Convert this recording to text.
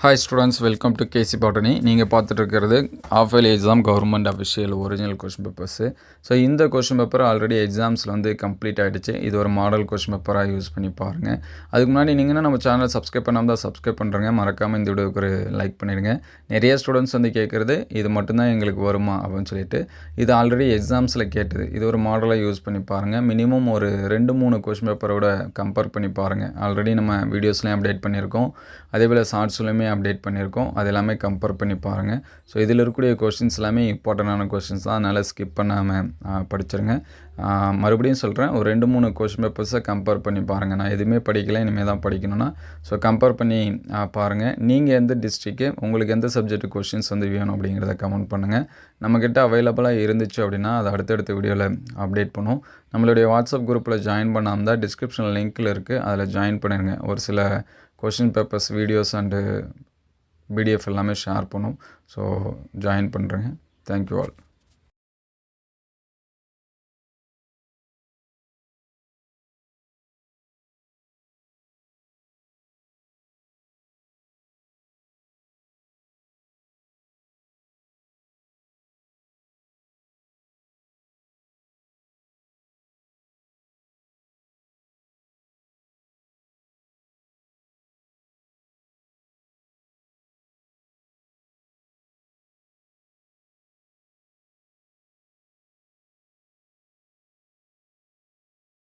Hi students, welcome to KC botany. நீங்கள் பார்த்துட்டு இருக்கிறது half yearly exam government official original question papers. So இந்த question paper already எக்ஸாம்ஸில் complete ஆகிடுச்சு. இது ஒரு மாடல் கொஷின் பேப்பராக யூஸ் பண்ணி பாருங்கள். அதுக்கு முன்னாடி நீங்கன்னா நம்ம சேனல் சப்ஸ்கிரைப் பண்ணாமல் தான் சப்ஸ்கிரைப் பண்ணுறேங்க. மறக்காமல் இந்த வீடியோக்கு ஒரு லைக் பண்ணிடுங்க. நிறைய ஸ்டூடெண்ட்ஸ் கேட்குறது இது மட்டும்தான் எங்களுக்கு வருமா அப்படின்னு சொல்லிட்டு. இது ஆல்ரெடி எக்ஸாம்ஸில் கேட்டது. இது ஒரு மாடலாக யூஸ் பண்ணி பாருங்கள். மினிமம் ஒரு 2-3 கொஷின் பேப்பரோட கம்பேர் பண்ணி பாருங்கள். ஆல்ரெடி நம்ம வீடியோஸ்லேயும் அப்டேட் பண்ணியிருக்கோம். அதேபோல் ஷார்ட்ஸ்லையுமே அப்டேட் பண்ணியிருக்கோம். அது எல்லாமே கம்பேர் பண்ணி பாருங்கள். ஸோ இதில் இருக்கக்கூடிய கொஷின்ஸ் எல்லாமே இம்பார்ட்டண்டான கொஷின்ஸ் தான். அதனால் ஸ்கிப் பண்ணாமல் படிச்சிருங்க. மறுபடியும் சொல்கிறேன், ஒரு 2-3 கொஷின் பேப்பர்ஸை கம்பேர் பண்ணி பாருங்கள். நான் எதுவுமே படிக்கலை, இனிமேல் தான் படிக்கணும்னா ஸோ கம்பேர் பண்ணி பாருங்கள். நீங்கள் எந்த டிஸ்ட்ரிக்கு, உங்களுக்கு எந்த சப்ஜெக்ட் கொஷின்ஸ் வேணும் அப்படிங்கிறத கமெண்ட் பண்ணுங்கள். நம்மக்கிட்ட அவைலபிளாக இருந்துச்சு அப்படின்னா அதை அடுத்தடுத்த வீடியோவில் அப்டேட் பண்ணுவோம். நம்மளுடைய வாட்ஸ்அப் குரூப்பில் ஜாயின் பண்ணாமல் தான் டிஸ்கிரிப்ஷனில் லிங்க்கில் இருக்குது, அதில் ஜாயின் பண்ணிடுங்க. ஒரு சில question papers videos and PDF எல்லாமே ஷேர் பண்ணும். ஸோ ஜாயின் பண்ணுறேங்க. Thank you all.